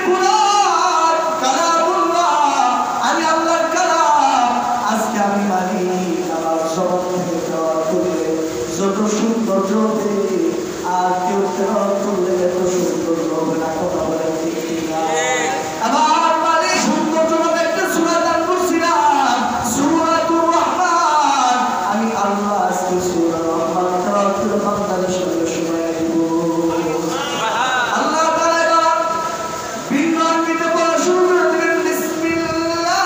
কুরআন কালামুল্লাহ, আমি আল্লাহর কালাম। আজকে আমি মানি আমার জবান থেকে তেলাওয়াত করলে যত সৌন্দর্য হবে, আর কেউ তেলাওয়াত করলে এত সৌন্দর্য হবে না। কথা বলেন ঠিক কিনা? আমার মানে সৌন্দর্যভাবে একটা সূরা দান করছিলাম, সূরাতুর রহমান। আমি আল্লাহ আজকে সূরা রহমান তেলাওয়াত করে বান্দাদের সঙ্গে শোনায় দিব। আল্লাহ তাআলা ভিন্ন আঙ্গিকে পড়া শুরু করে দিলেন, বিসমিল্লাহির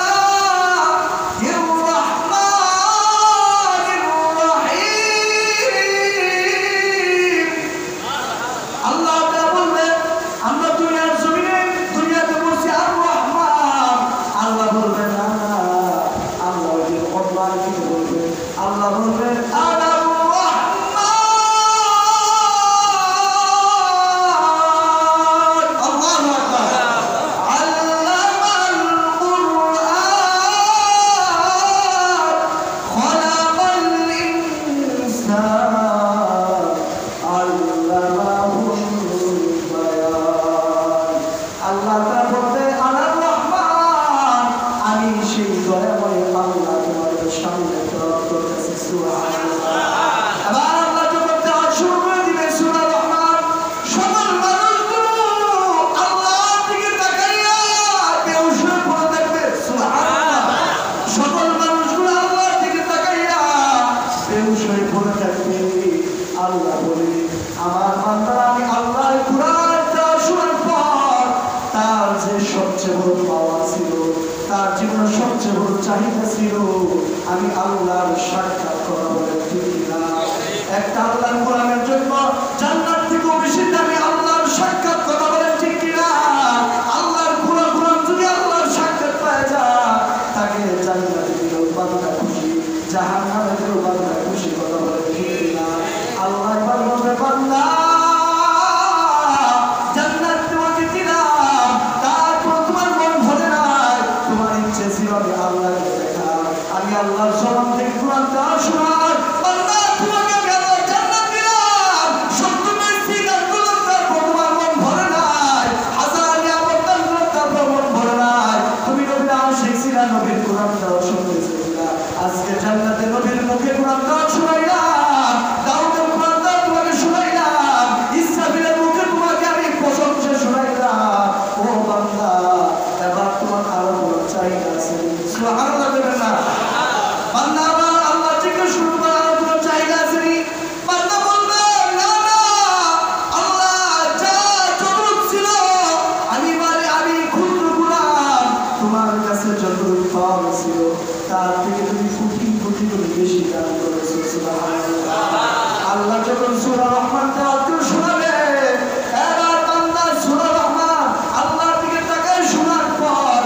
রহমানির রহিম। আল্লাহ তাআলা বললেন, আমরা দুনিয়ার জমিনে দুনিয়াতে বসে আর রহমান। আল্লাহ বলবেন না, আল্লাহ ওই রহমান কি বলবেন? আল্লাহ বলবেন আনা আমি আল্লাহর সাক্ষাৎ করা বলে ঠিক না? একটা আল্লাহর কোরআনের জন্য জান্নাত থেকেও বেশি দামি আল্লাহর সাক্ষাৎ করা বলে ঠিক না? আল্লাহর কোরআন যদি আল্লাহর সাক্ষাৎ পায় যায়, তাকে জান্নাতে দিলেও বান্দা খুশি, জাহান্নামে দিলেও বান্দা খুশি। কথা বলে ঠিক না? আল্লাহ এবার বলবে, বান্দা জান্নাত তোমাকে দিলাম, তারপর তোমার মন ভরে নাই, তোমার ইচ্ছে ছিল আমি আল্লাহকে দেখা, আমি আল্লাহর জবান থেকে কোরআন দেওয়া শোনার। বান্দা তোমাকে আমি আল্লাহ জান্নাত দিলাম, সত্য স্বীকার করলাম, তারপর তোমার মন ভরে নাই, হাজার নিয়ামত দান করলাম, তারপর মন ভরে নাই। তুমি নবীর আশিক ছিলা, নবীর কোরআন দেওয়া শুনেছিলা, আজকে জান্নাতে নবীর মুখে কোরআন দেওয়া শুনাইলাম, দাউদের কোরআন দেওয়া তোমাকে শুনাইলাম, ইসরাফিলের মুখে তোমাকে আমি প্রশংসা শুনাইলাম। ও বান্দা, এবার তোমার আরো বড় চাহিদা আছে। সুবহানাল্লাহ বলেন না? বান্দা আমার আল্লাহ থেকে শুরু করে আরো বড় চাহিদা আছে। বান্দা বলবে, না না আল্লাহ, যা যতটুকু ছিল আমি ক্ষুদ্র গোলাম, তোমার কাছে যতটুকু পাওয়া ছিল তার থেকে তুমি কোটি কোটি করে বেশি দান করেছো। সুবহানাল্লাহ। আল্লাহ যখন সূরা রহমান তেলাওয়াত করে শোনাবে, এবার বান্দা সূরা রহমান আল্লাহর দিকে তাকায় শোনার পর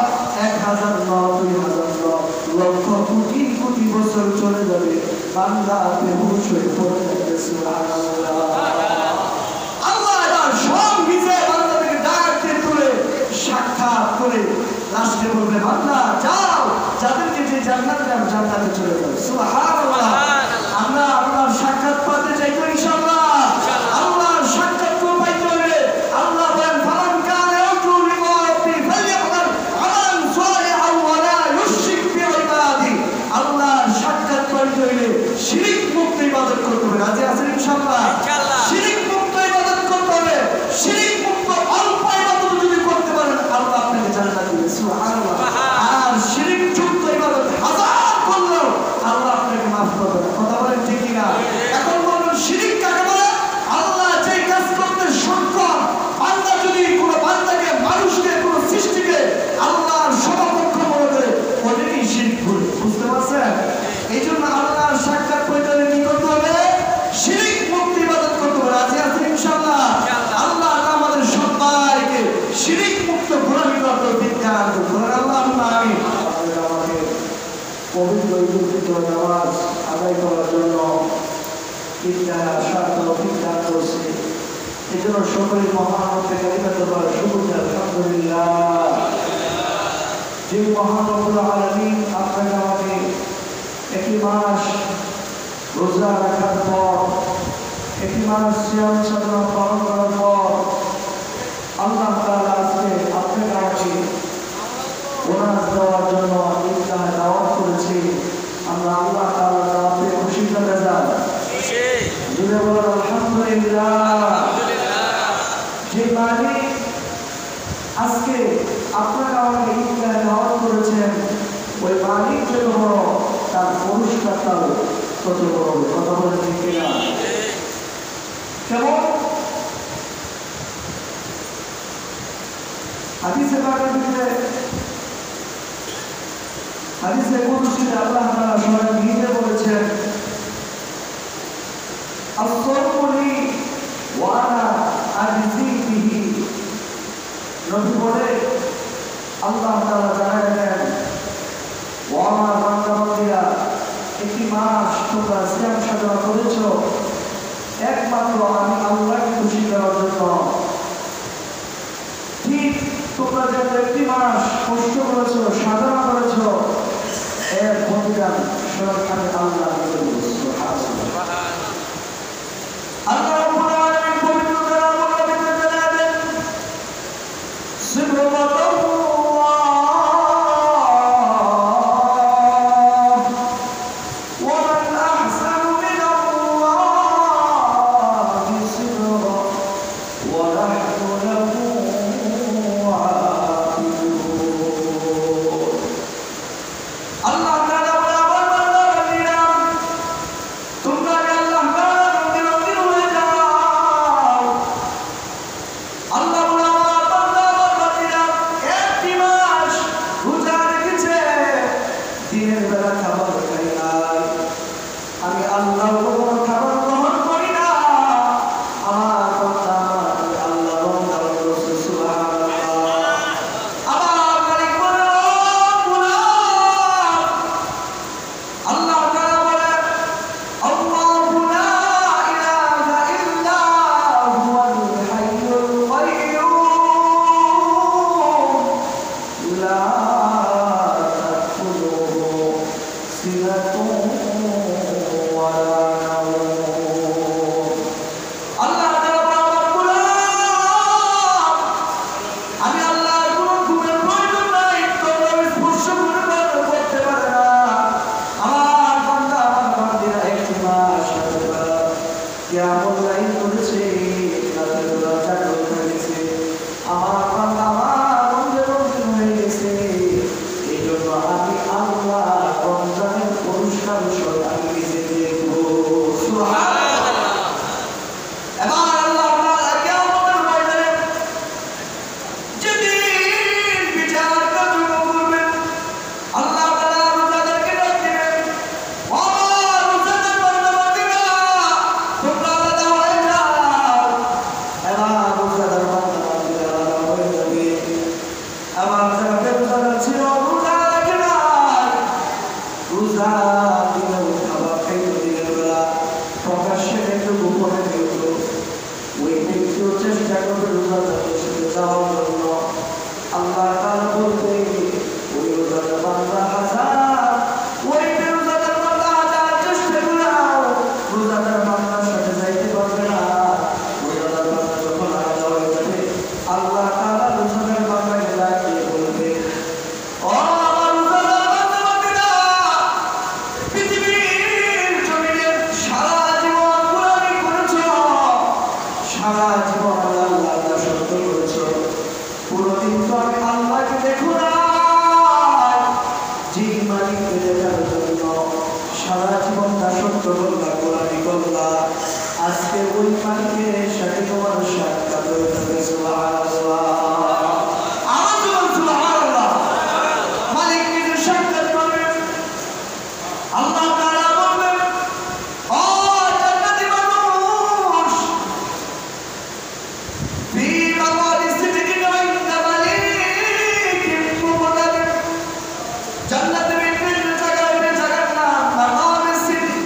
1000 2000 লক্ষ কোটি কোটি বছর চলে যাবে, বান্দা বেহুশ হয়ে পড়ে থাকবে। সুবহানাল্লাহ। আল্লাহ এবার সব ভিজে বান্দাকে ডাক দিয়ে তুলে সাক্ষাৎ করে লাস্টে বলবে, বান্দা যাও, যাদেরকে যে জান্নাতে যাও জান্নাতে চলে যাও। সুবহানাল্লাহ। আমরা আল্লাহর সাক্ষাৎ পাতে চাই তো ইনশাআল্লাহ? আল্লাহর সাক্ষাৎ তো পাইতে হবে। আল্লাহ বলেন, ফামান কানা ইয়ারজু লিকা রাব্বি ফালইআমাল আমালান সালিহান ওয়া লা ইউশরিক বিইবাদি। আল্লাহর সাক্ষাৎ পাইতে হইলে শিরক মুক্ত ইবাদত করতে হবে। রাজি আছেন ইনশাআল্লাহ? শিরক মুক্ত ইবাদত করতে হবে। শিরক মুক্ত অল্প ইবাদত যদি করতে পারেন, আল্লাহ আপনাকে জান্নাত দিবে। সুবহানাল্লাহ। আর শিরক যুক্ত ইবাদত হাজার করলেও আল্লাহ আপনাকে মাফ করবে না। কথা বলেন ঠিক কিনা? এখন বলুন, শিরক কাকে বলে? আল্লাহ যে কাজ করতে সক্ষম, বান্দা যদি কোনো বান্দাকে, মানুষকে, কোনো সৃষ্টিকে আল্লাহর সমকক্ষ মনে করে, ওটাকেই শিরক বলে। বুঝতে পারছেন? এই জন্য আল্লাহর সাক্ষাৎ পেতে হলে কি করতে হবে? শিরক মুক্ত ইবাদত করতে হবে। রাজি আছেন ইনশাআল্লাহ? আল্লাহ আমাদের সবাইকে শিরক মুক্ত গোলামি করার তৌফিক দান করুন। আল্লাহুম্মা আমিন। আমাকে পবিত্র ঈদুল নামাজ আদায় করার জন্য ঈদগাহে আসার তৌফিক দান করছে। এই জন্য সকলের মহানবকে কালিমাতুল্লাহ শুকরিয়া, আলহামদুলিল্লাহ। যে মহান রব্বুল আলামিন আপনাকে আমাকে একটি মাস রোজা রাখার পর, একটি মাস সিয়াম সাধনা পালন করার পর আল্লাহ তাআলা আজকে আপনাকে আমাকে বোনাস দেওয়ার জন্য ঈদগাহে দাওয়াত করেছে। আমরা আল্লাহ তাআলার দাওয়াতে খুশি না বেজার? খুশি। জুড়ে বলুন আলহামদুলিল্লাহ। যে মালিক আজকে আপনারা আমাকে ঈদগাহে দাওয়াত করেছেন, ওই মালিক যত বড় তার পুরস্কারটাও তত বড়। কথা বলেন ঠিক কিনা? কেমন? হাদিসে পাকের ভিতরে হাদিসে কুদসিতে আল্লাহ তাআলা স্বয়ং নিজে বলেছেন, আস-সাওমু লি ওয়া আনা আজজি বিহি। নবী বলে, আল্লাহ তাআলা জানায় দেন, ও আমার বান্দা বান্দীরা, একটি মাস তোমরা সিয়াম সাধনা করেছো একমাত্র আমি আল্লাহকে খুশি করার জন্য। ঠিক তোমরা যে একটি মাস কষ্ট করেছো, সাধনা করেছো, এর প্রতিদান স্বয়ং আমি আল্লাহ দিয়েছি। সুবহানাল্লাহ। আল্লাহ রাব্বুল আলামিন পবিত্র কালামুল ভিতরে জানালেন, দিনের বেলা খাবার খাই নাই, আমি আল্লাহ কোনো খাবার গ্রহণ করি না, আমার বান্দা আমি আল্লাহ বান্দা বলছে সুবহানাল্লাহ। আমার মালিক বলে, আল্লাহ তাআলা বলে, আল্লাহু লা ইলাহা ইল্লা হুয়াল হাইয়ুল কাইয়্যুম লা আজকে ওই মালিকের সাথে তোমার সাক্ষাৎ হয়ে যাবে। সুবহানাল্লাহ। আমার জীবন সুবহানাল্লাহ। মালিক নিজে সাক্ষাৎ করবেন। আল্লাহ তাআলা বলবেন, ও জান্নাতি মানুষ, ফি মাকালি সিদকিন ইনদা মালিকিন মুকতাদির। জান্নাতের ভিতরে জায়গার নাম মাকালি সিদক।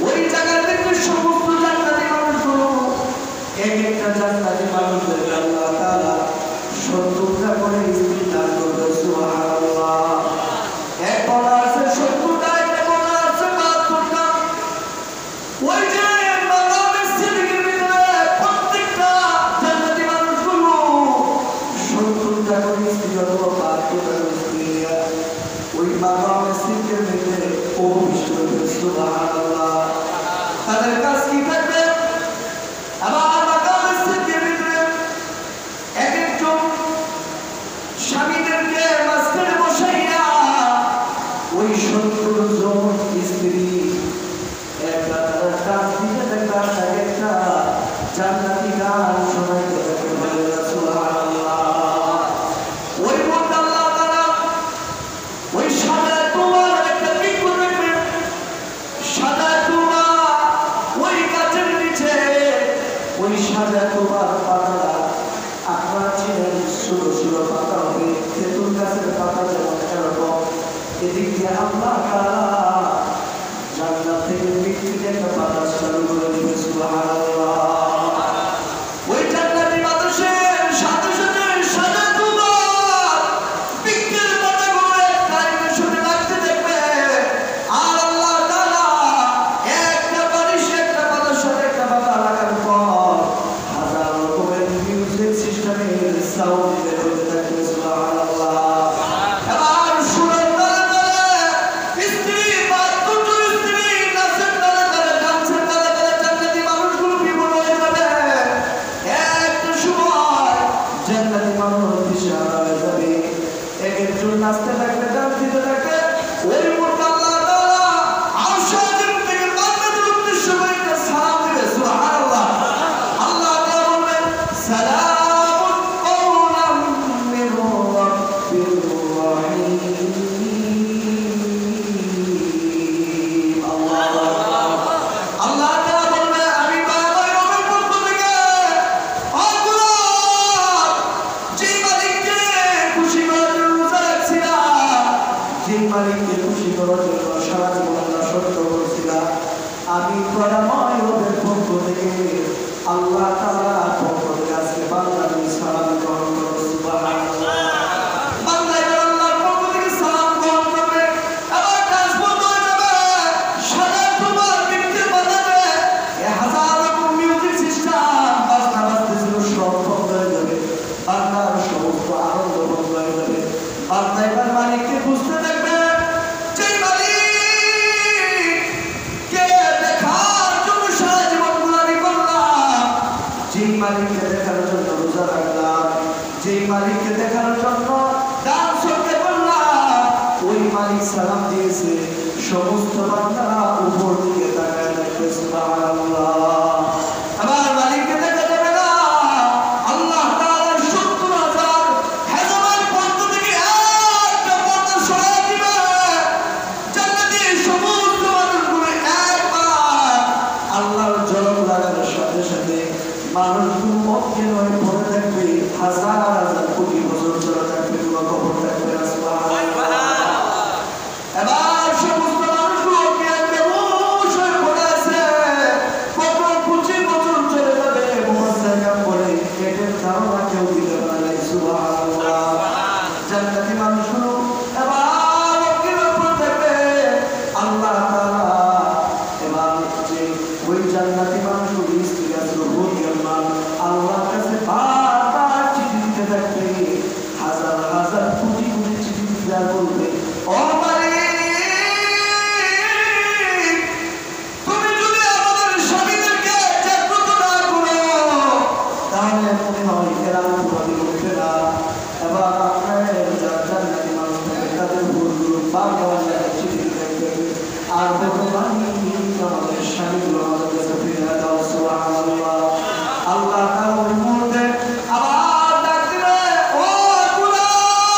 ওই জায়গার ভিতরে সমস্ত জান্নাতি মানুষগুলো, এক একটা জান্নাতি মানুষদের আল্লাহ তাআলা 70টা করে স্ত্রী দান করবে। সুবহানাল্লাহ। এক বলা আছে 70টা, এক বলা আছে 72টা। ওই যে মাকামে সিদকের ভিতরে প্রত্যেকটা জান্নাতি মানুষগুলো 70টা করে স্ত্রী অথবা 5 কোটি স্ত্রী ওই মাকামে সিদ্দিকের ভিতরে প্রবিষ্ট হয়েছে। সুবহানাল্লাহ। তাদের কাজ কি থাকবে? আবার মাকামে সিদ্দিকের ভিতরে এক একজন স্বামীদেরকে মাঝখানে বসাইয়া ওই 70 জন স্ত্রী একটা ডাক দিতে থাকবে, একটা জান্নাতি গান শোনাইতে থাকবে। সুবহানাল্লাহ। ওই মধ্যে আল্লাহ তাআলা ওই সাদা তোমার একটা বৃক্ষ দেখবে, সাদা তোমা ওই গাছের নিচে ওই সাদা তোমার পাতা আপনারা চিনেন, ছোট ছোট পাতা হবে, তেঁতুল গাছের পাতা যেমন এরকম। এদিক দিয়ে আল্লাহ তাআলা জান্নাত থেকে বৃক্ষের একটা পাতা চালু করে দিবে। সুবহানাল্লাহ। ওই জান্নাতি বাতাসের সাথে সাথে সাদা তোমার বৃক্ষের পাতাগুলো একটা শুনে লাগতে থাকবে। আর আল্লাহ তাআলা একটা বারিশে একটা পাতার সাথে একটা পাতা লাগার পর হাজার রকমের মিউজিক সিস্টেমের সাউন্ড বের হতে থাকবে। সুবহানাল্লাহ। এবার সুরের তালে তালে স্ত্রী বা দুটো স্ত্রী নাচের তালে তালে ডান্সের তালে তালে জান্নাতি মানুষগুলো বিমূঢ় হয়ে যাবে। একটা সময় জান্নাতি মানুষ দিশেহারা হয়ে যাবে। এক একজন নাচতে থাকবে, ডান্স দিতে থাকবে। ওই মুহূর্তে আল্লাহ তাআলা আরশ আজিম থেকে বান্দাদের উদ্দেশ্য করে একটা সালাম দিবে। সুবহানাল্লাহ। আল্লাহ তাআলা বলবেন, সালামুন কওলাম মির রাব্বির রহিম। আল্লাহ তাআলা বলবে, আমি দয়াময় রবের পক্ষ থেকে যে মালিককে খুশি করার জন্য রোজা রাখছিলাম, যে মালিককে খুশি করার জন্য সারা জীবন আমরা সত্য করছিলাম, আমি দয়াময় রবের পক্ষ থেকে আল্লাহ তাআলার পক্ষ থেকে আজকে বান্দাদের সালাম গ্রহণ করো। সুবহানাল্লাহ। বান্দা এবার আল্লাহর পক্ষ থেকে সালাম গ্রহণ করবে। এবার কাজ বন্ধ হয়ে যাবে। সাদা তোমার বৃক্ষের পাতাতে হাজার রকম মিউজিক সিস্টেম বাজনা বাজতেছিল, সব বন্ধ হয়ে যাবে। বান্দার সমস্ত আনন্দ বন্ধ হয়ে যাবে। বান্দা এবার মালিককে বুঝতে থাকবে, যে মালিককে দেখার জন্য সারা জীবন গোলামি করলাম, যেই মালিককে দেখার জন্য রোজা রাখলাম, যেই মালিককে দেখার জন্য দান সদকা করলাম, ওই মালিক সালাম দিয়েছে। সমস্ত বান্দারা উপর দিকে তাকায় দেখবে। সুবহানাল্লাহ। আবার মালিককে দেখা যাবে না। আল্লাহ তাআলা 70,000 হেজামের পক্ষ থেকে একটা পর্দা সরাই দিবে। জান্নাতি সমস্ত মানুষগুলো একবার আল্লাহর ঝলক লাগানোর সাথে সাথে মানুষগুলো অজ্ঞান হয়ে পড়ে থাকবে। হাজার হাজার কোটি বছর চলে থাকবে, কোনো খবর থাকবে না। সুবহানাল্লাহ। এবার সমস্ত মানুষগুলো অজ্ঞান বেহুশ হয়ে পড়ে আছে। কত 25 বছর চলে যাবে, মুফাসসিররা বলে এটার ধারণা কেউ দিতে পারে না। সুবহানাল্লাহ। জান্নাতি মানুষগুলো এবার অজ্ঞান হয়ে পড়ে থাকবে। আল্লাহ তাআলা এবার যে ওই জান্নাতি মানুষগুলো স্ত্রী আছে আল্লাহর কাছে বারবার চিঠি দিতে থাকবে। হাজার হাজার কোটি কোটি চিঠি দিতে বলবে, ও মালিক, তুমি যদি আমাদের স্বামীদেরকে জাগ্রত না করো তাহলে মনে হয় এরা অপরাধী করবে না। এবার আপনার জান্নাতি মানুষ থাকবে, তাদের বন্ধু বারবার চিঠি দিতে থাকবে আর বলবে, মালিক, আমাদের স্বামীগুলো আমাদের কাছে ফিরে দাও। সুবহানাল্লাহ। আল্লাহ তাআলা ওই মুহূর্তে আবার ডাক দিবে, ও গোলাম,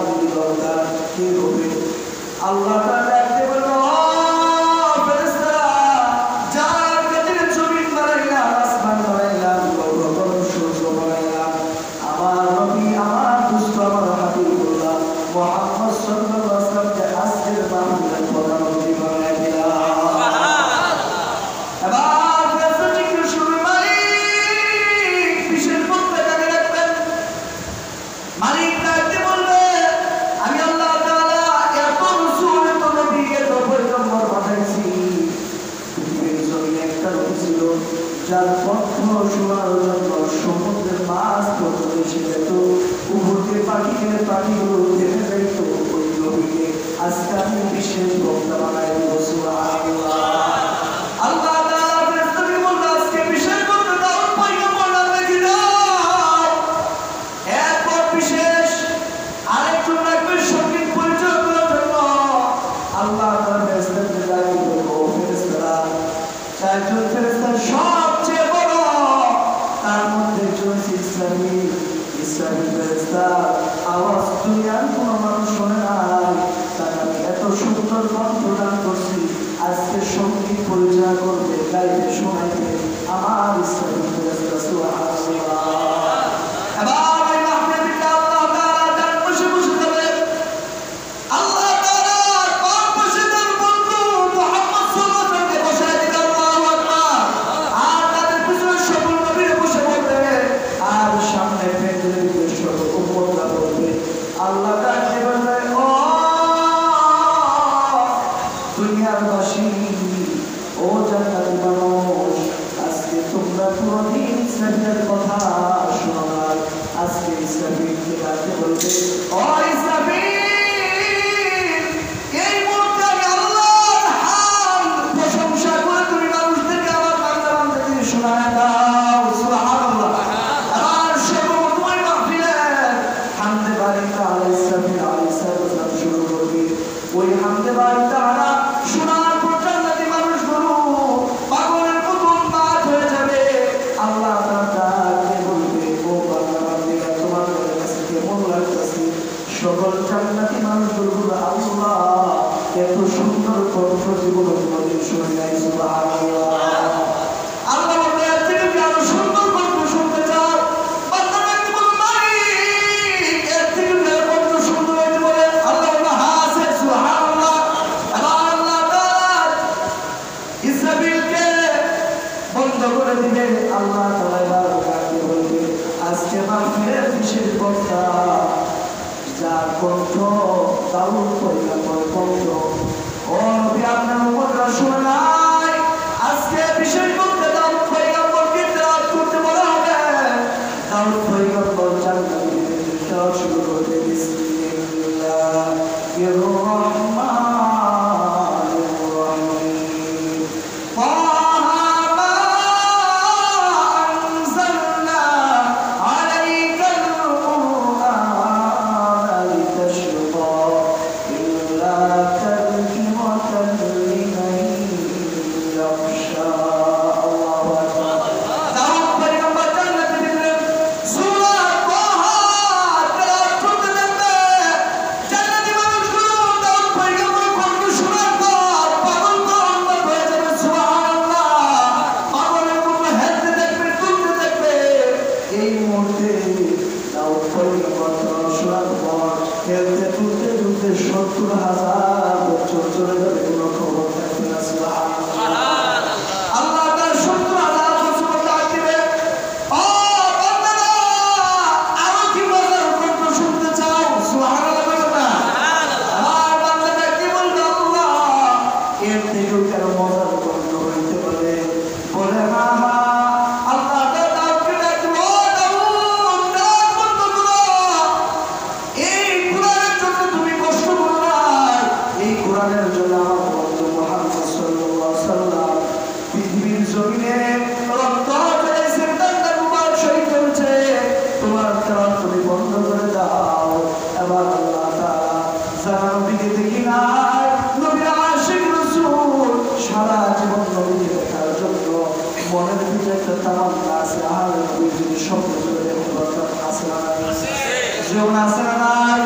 যদি দরকার কি হবে আল্লাহ তাআলা ডাকতে বলল ফেরেশতারা যার কাছে জমিন বানাইলাম আসমান বানাইলাম গ্রহ সূর্য বানাইলাম আমার নবী আমার দুষ্ট আমার হাবিবুল্লাহ মুহাম্মদ সাল্লাল্লাহু আলাইহি ওয়াসাল্লামকে আজকের মাহফিলের প্রধান অতিথি বানাই দিলাম এবার ফেরেশতা জিজ্ঞেস করবে মালিক বিশেষ বক্তা কাকে রাখবেন মালিক ডাকতে বলবে আমি আল্লাহ তাআলা এত রাসূল এত নবী এত পয়গম্বর পাঠাইছি পৃথিবীর জমিনে একটা লোক ছিল যার পথ শোনার জন্য সমুদ্রের মাছ পর্যন্ত এসে যেত উপরে পাখিগুলো দেখে যাইত ওই নবীকে আজকে আমি বিশেষ বক্তা বানাই দিব সুবহানাল্লাহ আল্লাহ তাআলা ফেরেশতাকে বলল আজকে বিশেষ বক্তা দাউদ পয়গম্বর নামে কি দাও এরপর বিশেষ আরেকজন রাখবে সঠিক পরিচয় করার জন্য আল্লাহ তাআলা ফেরেশতাকে ডাকি বলল ফেরেশতারা চারজন ফেরেশতা সবচেয়ে বড় তার মধ্যে একজন ইসরাফিল ফেরেশতা আওয়াজ দুনিয়ার কোনো মানুষ শোনে নাই তাকে আমি এত সুন্দর কণ্ঠ দান করছি আজকে সঙ্গীত পরিচয় করবে গাইবে শোনাইবে আমার ইসরাফিল ফেরেশতা সুবহানাল্লাহ এবার এই মাহফিলটা আল্লাহ তাআলা ডান বসে বসে যাবে আল্লাহ তাআলা বাম পাশে তার বন্ধু মুহাম্মদ সাল্লাল্লাহু আলাইহি ওয়াসাল্লামকে বসায় দিল আল্লাহু আকবার আর তাদের পিছনে সকল নবীরা বসে বলবে আর সামনে পেছনে সকল উম্মতরা বলবে আল্লাহ ডাকতে বলবে ও দুনিয়ার বাসী ও জান্নাতি মানুষ আজকে তোমরা পুরোদিন ইসরাফিলের কথা শোনো না আজকে ইসরাফিলকে ডাকতে বলবে ও ইসরাফিল এই মুহূর্তে আমি আল্লাহর হামদ প্রশংসা করে তুমি মানুষদেরকে আমার বান্দা বান্দাকে শোনায় দাও সুবহানাল্লাহ আর সর্বপ্রথম মাহফিলে হামদে বারি তাআলা ইসরাফিল আলাইহিস সালাম শুরু করবে ওই হামদে বারি তাআলা শোনার পর জান্নাতি মানুষগুলো পাগলের মতন মাত হয়ে যাবে আল্লাহ তাআলা বলবে ও বান্দা বান্দীরা তোমাদের কাছে কেমন লাগতেছে সকল জান্নাতি মানুষগুলো আল্লাহ এত সুন্দর কণ্ঠ জীবন তোমাদের শুনে নাই সুবহানাল্লাহ আল্লাহ বলবে এর থেকে কি আরো সুন্দর কণ্ঠ শুনতে চাও বান্দা বান্দী বলে মালিক এর থেকে কি আরো কণ্ঠ সুন্দর হইতে বলে আল্লাহ বলবে হ্যাঁ আছে সুবহানাল্লাহ এবার আল্লাহ তাআলা ইসরাফিলকে বন্ধ করে দিবে আল্লাহ তাআলা এবার ডাকতে বলবে আজকে মাহফিলের বিশেষ বক্তা যার কণ্ঠ দাউদ পয়গম্বর কণ্ঠ ও নবী আপনার উম্মতরা শুনে নাই আজকে বিশেষ বক্তা দাউদ পয়গম্বরকে তেলাওয়াত করতে বলা হবে দাউদ পয়গম্বর জান্নাতের তেলাওয়াত শুরু করবে বিসমিল্লাহির রহমানির রহিম জীবন আছে না নাই?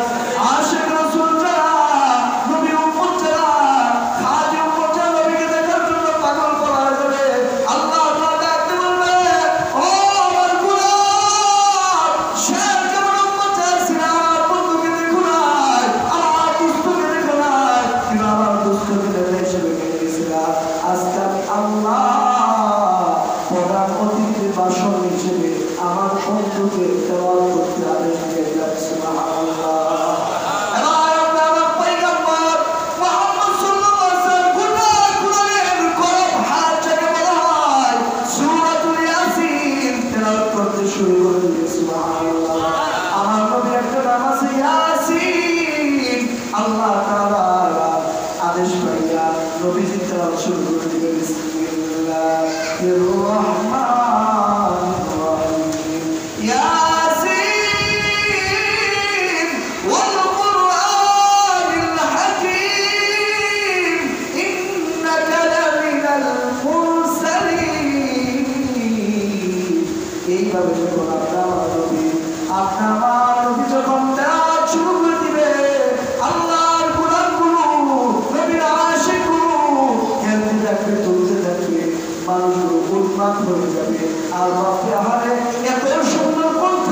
আর বাপরে আমারে এত সুন্দর কণ্ঠ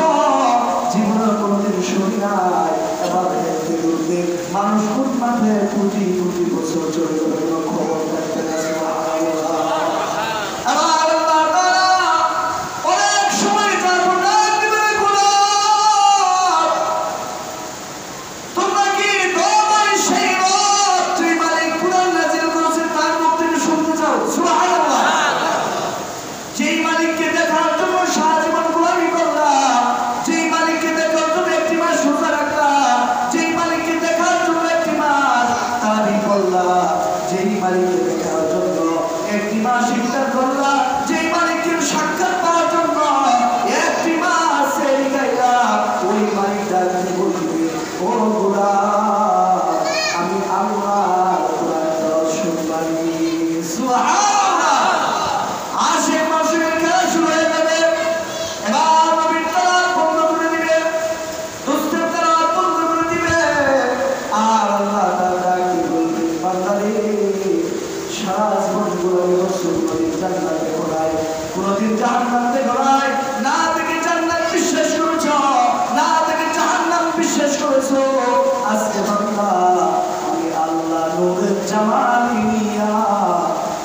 জীবনে কোনোদিন শুনি নাই। এবার দেখতে দেখতে মানুষ কোন মাঠে কোটি কোটি বছর চলে গেল, খবর থাকতে না।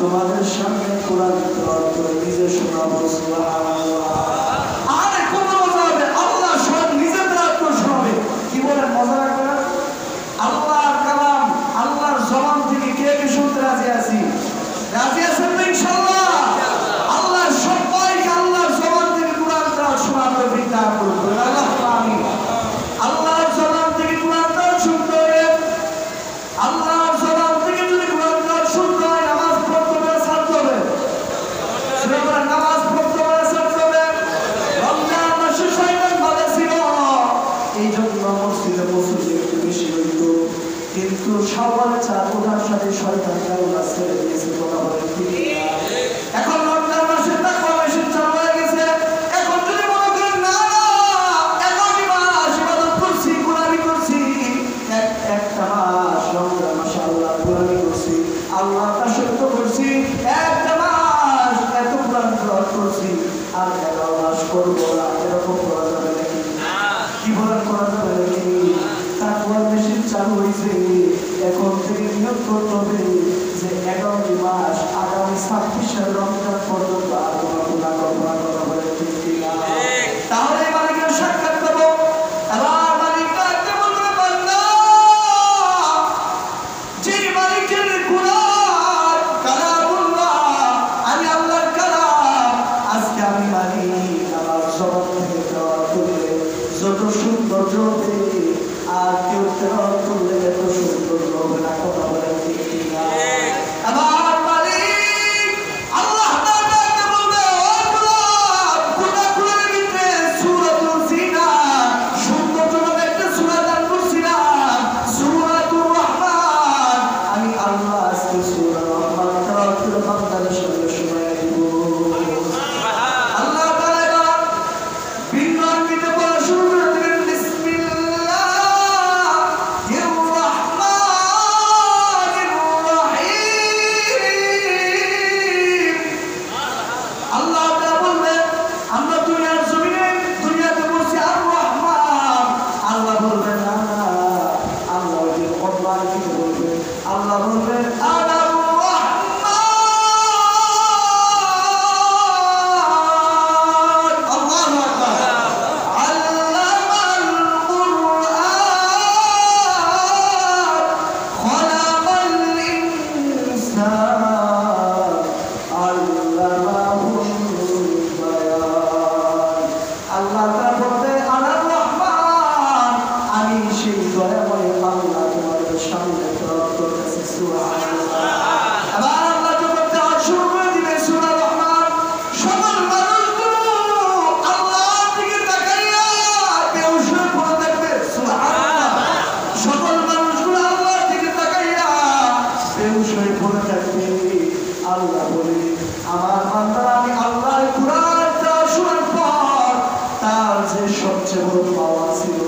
তোমাদের সামনে কোরআন তেলাওয়াত করে নিজে শোনাবো। সুবহানাল্লাহ। আরে কত মজা হবে, আল্লাহ স্বয়ং নিজে তেলাওয়াত করে শোনাবে। কি বলেন, মজা লাগবে না? আল্লাহর কালাম, আল্লাহর জবান থেকে কে কে শুনতে রাজি আছি? রাজি আছেন তো ইনশাআল্লাহ? আল্লাহ সবাইকে আল্লাহর জবান থেকে কোরআন তেলাওয়াত শোনাতে বিদায় করবে। আল্লাহুম্মা আমিন। আল্লাহর জবান থেকে কোরআন তেলাওয়াত শুনতে হবে। আল্লাহর জবান থেকে যদি কোরআন তেলাওয়াত শুনতে হয়, নামাজ পড়তে হবে, ছাড়তে হবে। সুবহানাল্লাহ, নামাজ পড়তে হবে, ছাড়তে হবে। রমজান মাসে শয়তান বাধা ছিল, এই জন্য মসজিদে মসজিদে একটু বেশি হইতো, কিন্তু সবার চাপটার সাথে শয়তান কারণ ছেড়ে দিয়েছে। কথা বলেন ঠিক না? এখন রমজান মাসের তাকওয়া বেশি চালু হয়ে গেছে। এখন যদি মনে করেন না এখনই মাস ইবাদত করছি, কোরআনি করছি, একটা মাস রমজান মাসে আল্লাহ কোরআনি করছি, আল্লাহ তাশাহহুদ করছি, একটা মাস এত কোরআন তেলাওয়াত করছি, আর 11 মাস করবো না, এরকম করা যাবে নাকি? কি বলেন, করা যাবে নাকি? তাকওয়া বেশি চালু হয়েছে, এখন থেকে নিয়োগ করতে হবে যে 11 মাস আগামী 26 রমজান পর্যন্ত আর কোনো গুনাহ করবো না। কথা বলে ঠিক কিনা? তাহলে মালিকের সাক্ষাৎ করবো। আবার মালিক ডাকতে বলবে, বান্দা, যে মালিকের কুরআন কালামুল্লাহ, আমি আল্লাহর কালাম, আজকে আমি মালিক আমার জবান থেকে তেলাওয়াত করলে যত সৌন্দর্য হবে, আর কেউ তেলাওয়াত করলে এত সৌন্দর্য হবে না। কথা বলেন ঠিক কিনা? আবার মালিক আল্লাহ তাআলা ডাকতে বলবে, ও গোলাম, কোরআনের ভিতরে সূরাতুল জিনা, সৌন্দর্যময় একটা সূরা দান করছিলাম, সূরাতুর রহমান, আমি আল্লাহ আজকে সূরা রহমান তেলাওয়াত করে বান্দাদের সামনে শোনায় দিব। আল্লাহ তাআলা ভিন্ন আঙ্গিকে পড়া শুরু করে দিবেন, বিসমিল্লাহির রহমানির রহিম। আল্লাহ তাআলা বলবেন, আমরা দুনিয়ার জমিনে দুনিয়াতে বসে আর রহমান, আল্লাহ বলবেন না, আল্লাহ ওই অল্লাহ কি বলবেন? আল্লাহ বলবেন আনা আল্লাহ বলে, আমার বান্দারা, আমি আল্লাহর কুরআনটা শোনার পর তার যে সবচেয়ে বড় পাওয়া ছিল,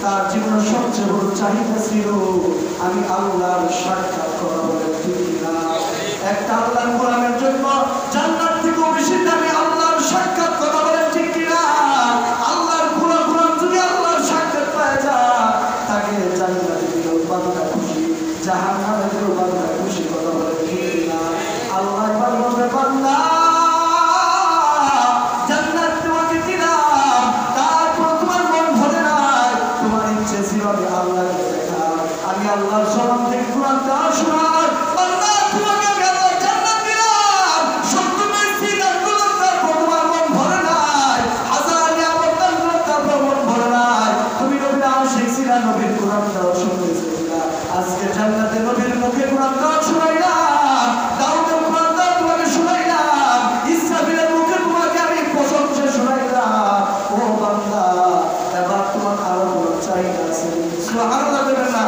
তার জীবনের সবচেয়ে বড় চাহিদা ছিল, আমি আল্লাহর সাক্ষাৎ করা। বলে ঠিক না? একটা আল্লাহর কোরআনের জন্য জান্নাত থেকে বেশি দামি আল্লাহর সাক্ষাৎ বান্দা খুশি, জাহান্নামের বান্দা খুশি। কথা বলে ঠিক না? আল্লাহ এবার বলবে বান্দা জান্নাত তোমাকে দিলাম, তারপর তোমার মন ভরে নাই, তোমার ইচ্ছে ছিল আমি আল্লাহকে দেখা, আমি আল্লাহর সালাম থেকে কোরআন দেওয়া শোনার। বান্দা তোমাকে আমি আল্লাহ জান্নাত দিলাম, সত্য মেসি দান করলাম, তারপর তোমার মন ভরে নাই, হাজার নিয়ামত দান করলাম, তারপর মন ভরে নাই। তুমি নবীর আশিক ছিলা, নবীর কোরআন দেওয়া শুনেছিলা, আজকে জান্নাতে নবীর মুখে কোরআন দেওয়া শুনাইলাম, দাউদের কোরআন দেওয়া তোমাকে শুনাইলাম, ইসরাফিলের মুখে তোমাকে আমি প্রশংসা শুনাইলাম। ও বান্দা এবার তোমার আরো বড় চাহিদা আছে, সুবহানাল্লাহ বলবেন না?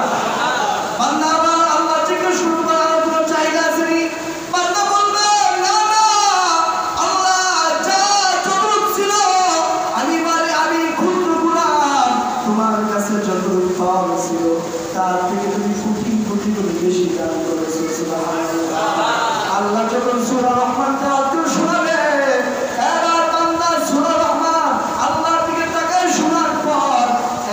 বান্দা আমার আল্লাহ থেকে শুরু করা আরো বড় চাহিদা আছে নি? বান্দা বলবে না না আল্লাহ যা যতটুকু ছিল আমি ক্ষুদ্র গোলাম, তোমার কাছে যতটুকু পাওয়া ছিল তার থেকে তুমি কোটি কোটি গুণ বেশি দান করেছো, সুবহানাল্লাহ। আল্লাহ যখন সূরা রহমান তেলাওয়াত শোনাবে, এবার বান্দা সূরা রহমান আল্লাহর দিকে তাকায় শোনার পর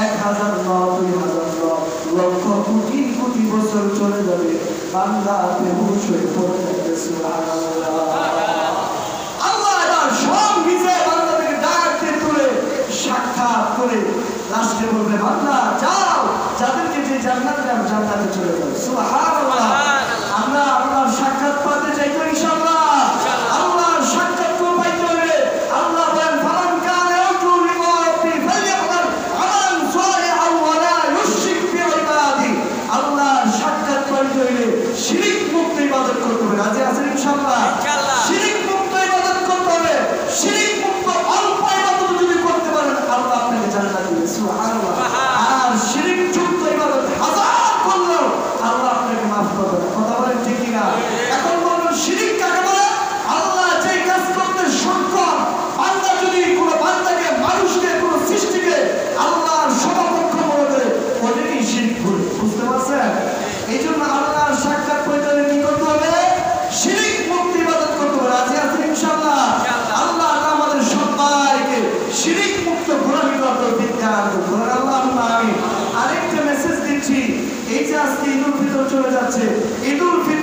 1000 নয় 2000 নয় লক্ষ কোটি কোটি বছর চলে যাবে, বান্দা বেহুশ হয়ে পড়ে যাবে, সুবহানাল্লাহ। আল্লাহ এবার সব ভিজে বান্দাকে ডাক দিয়ে তুলে সাক্ষাৎ করে লাস্টে বলবে বান্দা যাও, যাদেরকে যে জান্নাত দেব জান্নাতে চলে যাও, সুবহানাল্লাহ। আমরা আল্লাহর সাক্ষাৎ পেতে চাই তো ইনশাআল্লাহ? আল্লাহর সাক্ষাৎ তো পাইতে হবে। আল্লাহ বলেন ফামান কানা ইয়ারজু লিকা রাব্বি ফালইআমাল আমালান সালিহান ওয়া লা ইউশরিক বিইবাদি। আল্লাহর সাক্ষাৎ পাইতে হইলে শিরক মুক্ত ইবাদত করতে হবে। রাজি আছেন ইনশাআল্লাহ? ইনশাআল্লাহ। শিরক মুক্ত ইবাদত করতে হবে। শিরক মুক্ত অল্প ইবাদত যদি করতে পারেন আল্লাহ আপনাকে জান্নাত দিবেন, সুবহানাল্লাহ। আর শিরক যুক্ত ইবাদত হাজার করলেও আল্লাহ আপনাকে মাফ করবে না। কথা বলেন ঠিক কি না? এখন বলুন শিরক কাকে বলে? আল্লাহ যে কাজ করতে সক্ষম, বান্দা যদি কোনো বান্দাকে, মানুষকে, কোনো সৃষ্টিকে আল্লাহর সমকক্ষ মনে করে ওটাকেই শিরক বলে। বুঝতে পারছেন? এই জন্য আল্লাহর সাক্ষাৎ পেতে হলে কি করতে হবে? শিরক মুক্ত ইবাদত করতে হবে। রাজি আছেন ইনশাআল্লাহ? আল্লাহ আমাদের সবাইকে শিরক মুক্ত গোলামি করার তৌফিক দান করুন, আল্লাহুম্মা আমিন। আরেকটা মেসেজ দিচ্ছি, এই যে আজকে ঈদুল ফিতর চলে যাচ্ছে,